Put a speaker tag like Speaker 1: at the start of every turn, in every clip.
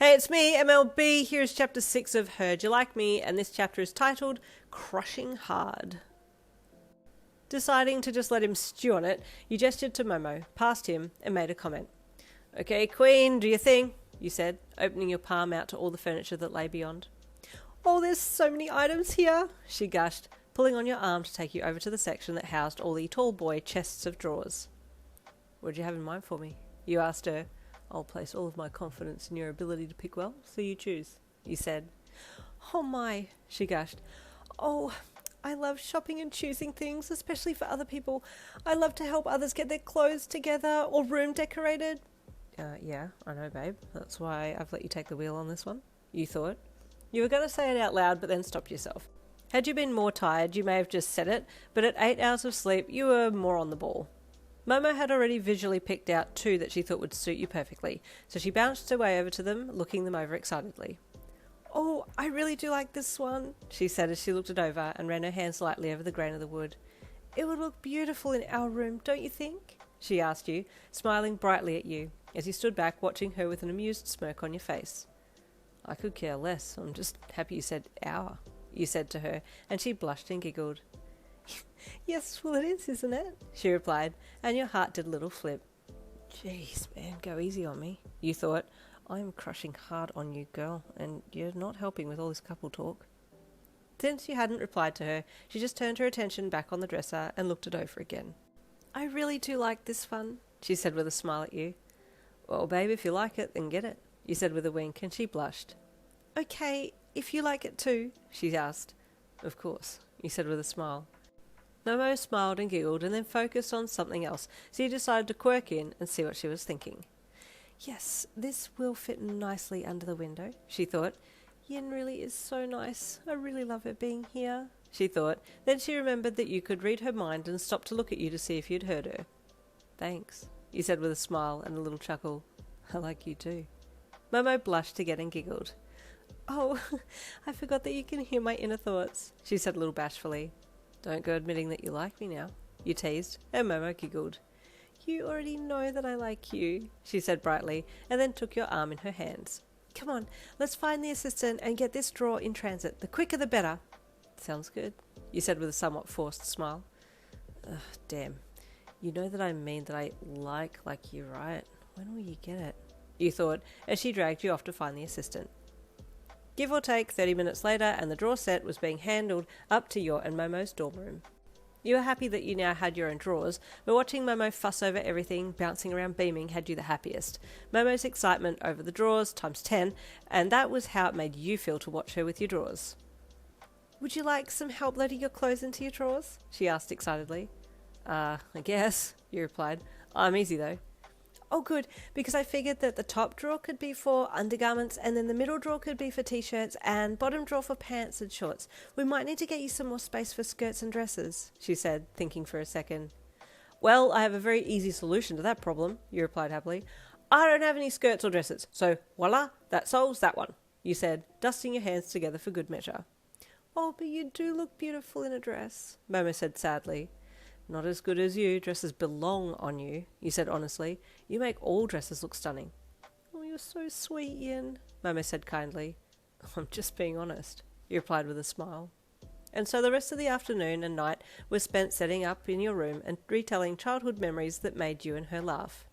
Speaker 1: Hey, it's me, MLB. Here's chapter 6 of Heard You Like Me, and this chapter is titled Crushing Hard. Deciding to just let him stew on it, you gestured to Momo, past him, and made a comment. Okay, Queen, do your thing, you said, opening your palm out to all the furniture that lay beyond. Oh, there's so many items here, she gushed, pulling on your arm to take you over to the section that housed all the tall boy chests of drawers. What did you have in mind for me? You asked her. I'll place all of my confidence in your ability to pick well, so you choose, you said. Oh my, she gushed. Oh, I love shopping and choosing things, especially for other people. I love to help others get their clothes together or room decorated. Yeah, I know, babe. That's why I've let you take the wheel on this one, you thought. You were going to say it out loud, but then stopped yourself. Had you been more tired, you may have just said it, but at 8 hours of sleep, you were more on the ball. Momo had already visually picked out 2 that she thought would suit you perfectly, so she bounced her way over to them, looking them over excitedly. Oh, I really do like this one, she said as she looked it over and ran her hands lightly over the grain of the wood. It would look beautiful in our room, don't you think? She asked you, smiling brightly at you, as you stood back watching her with an amused smirk on your face. I could care less, I'm just happy you said our, you said to her, and she blushed and giggled. Yes, well it is, isn't it? She replied, and your heart did a little flip. Jeez, man, go easy on me, you thought. I'm crushing hard on you, girl, and you're not helping with all this couple talk. Since you hadn't replied to her, she just turned her attention back on the dresser and looked it over again. I really do like this one, she said with a smile at you. Well, babe, if you like it, then get it, you said with a wink, and she blushed. Okay, if you like it too, she asked. Of course, you said with a smile. Momo smiled and giggled and then focused on something else, so you decided to quirk in and see what she was thinking. Yes, this will fit nicely under the window, she thought. Yin really is so nice. I really love her being here, she thought. Then she remembered that you could read her mind and stopped to look at you to see if you'd heard her. Thanks, you said with a smile and a little chuckle. I like you too. Momo blushed again and giggled. Oh, I forgot that you can hear my inner thoughts, she said a little bashfully. Don't go admitting that you like me now, you teased, and Momo giggled. You already know that I like you, she said brightly, and then took your arm in her hands. Come on, let's find the assistant and get this drawer in transit. The quicker the better. Sounds good, you said with a somewhat forced smile. Ugh, damn. You know that I mean that I like you, right? When will you get it? You thought, as she dragged you off to find the assistant. Give or take 30 minutes later, and the drawer set was being handled up to your and Momo's dorm room. You were happy that you now had your own drawers, but watching Momo fuss over everything, bouncing around beaming, had you the happiest. Momo's excitement over the drawers times 10, and that was how it made you feel to watch her with your drawers. Would you like some help loading your clothes into your drawers? She asked excitedly. I guess, you replied. I'm easy though. Oh good, because I figured that the top drawer could be for undergarments and then the middle drawer could be for t-shirts and bottom drawer for pants and shorts. We might need to get you some more space for skirts and dresses, she said, thinking for a second. Well, I have a very easy solution to that problem, you replied happily. I don't have any skirts or dresses, so voila, that solves that one, you said, dusting your hands together for good measure. Oh, but you do look beautiful in a dress, Momo said sadly. Not as good as you. Dresses belong on you, you said honestly. You make all dresses look stunning. Oh, you're so sweet, Yin, Momo said kindly. I'm just being honest, you replied with a smile. And so the rest of the afternoon and night was spent setting up in your room and retelling childhood memories that made you and her laugh.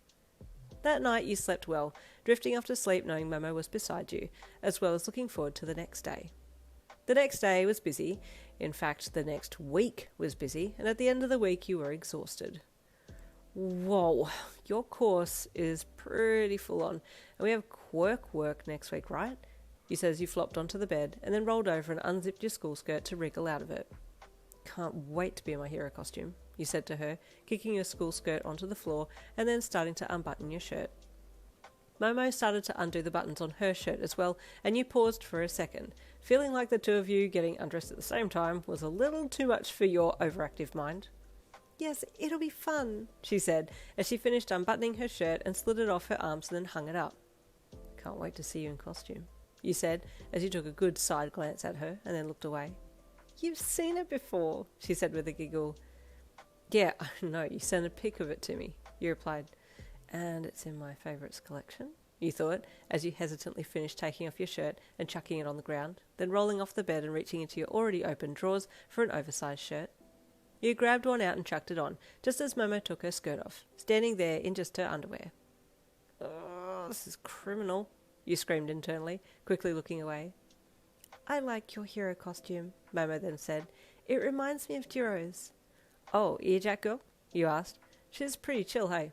Speaker 1: That night you slept well, drifting off to sleep knowing Momo was beside you, as well as looking forward to the next day. The next day was busy. In fact, the next week was busy, and at the end of the week you were exhausted. Whoa, your course is pretty full on, and we have quirk work next week, right? You said as you flopped onto the bed, and then rolled over and unzipped your school skirt to wriggle out of it. Can't wait to be in my hero costume, you said to her, kicking your school skirt onto the floor, and then starting to unbutton your shirt. Momo started to undo the buttons on her shirt as well, and you paused for a second, feeling like the two of you getting undressed at the same time was a little too much for your overactive mind. Yes, it'll be fun, she said, as she finished unbuttoning her shirt and slid it off her arms and then hung it up. Can't wait to see you in costume, you said, as you took a good side glance at her and then looked away. You've seen it before, she said with a giggle. Yeah, I know, you sent a pic of it to me, you replied. And it's in my favourites collection, you thought, as you hesitantly finished taking off your shirt and chucking it on the ground, then rolling off the bed and reaching into your already open drawers for an oversized shirt. You grabbed one out and chucked it on, just as Momo took her skirt off, standing there in just her underwear. "Oh, this is criminal," you screamed internally, quickly looking away. "I like your hero costume," Momo then said. "It reminds me of Jirou's." "Oh, earjack girl?" you asked. "She's pretty chill, hey?"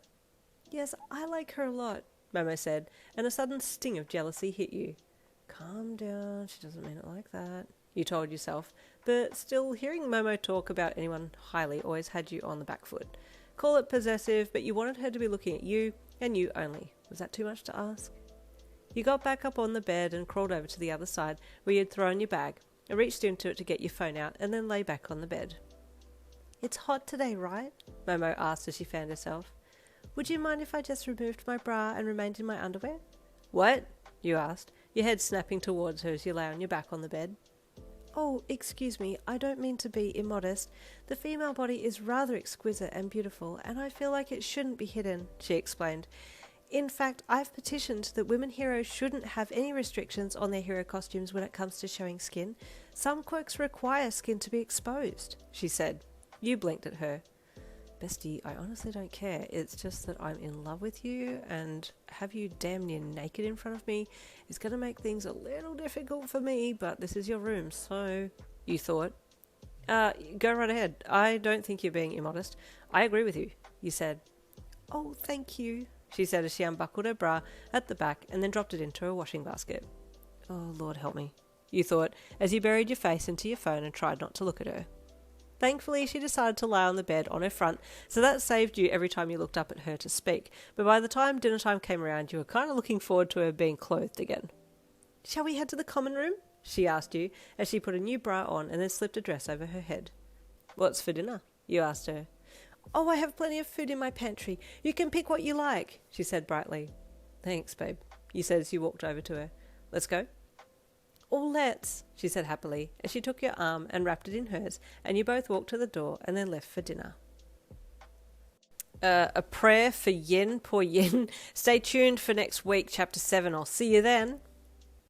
Speaker 1: "Yes, I like her a lot," Momo said, and a sudden sting of jealousy hit you. "Calm down, she doesn't mean it like that," you told yourself, but still, hearing Momo talk about anyone highly always had you on the back foot. Call it possessive, but you wanted her to be looking at you, and you only. Was that too much to ask? You got back up on the bed and crawled over to the other side, where you had thrown your bag, and reached into it to get your phone out, and then lay back on the bed. "It's hot today, right?" Momo asked as she fanned herself. "Would you mind if I just removed my bra and remained in my underwear?" "What?" you asked, your head snapping towards her as you lay on your back on the bed. "Oh, excuse me, I don't mean to be immodest. The female body is rather exquisite and beautiful, and I feel like it shouldn't be hidden," she explained. "In fact, I've petitioned that women heroes shouldn't have any restrictions on their hero costumes when it comes to showing skin. Some quirks require skin to be exposed," she said. You blinked at her. "Bestie, I honestly don't care. It's just that I'm in love with you, and have you damn near naked in front of me is going to make things a little difficult for me, but this is your room, so," you thought. Go right ahead. I don't think you're being immodest. I agree with you," you said. "Oh, thank you," she said as she unbuckled her bra at the back and then dropped it into her washing basket. "Oh, Lord help me," you thought, as you buried your face into your phone and tried not to look at her. Thankfully, she decided to lie on the bed on her front, so that saved you every time you looked up at her to speak, but by the time dinner time came around, you were kind of looking forward to her being clothed again. "Shall we head to the common room?" she asked you, as she put a new bra on and then slipped a dress over her head. "What's for dinner?" you asked her. "Oh, I have plenty of food in my pantry. You can pick what you like," she said brightly. "Thanks, babe," you said as you walked over to her. "Let's go?" "Oh, let's," she said happily, as she took your arm and wrapped it in hers, and you both walked to the door and then left for dinner. A prayer for Yin, poor Yin. Stay tuned for next week, Chapter 7. I'll see you then.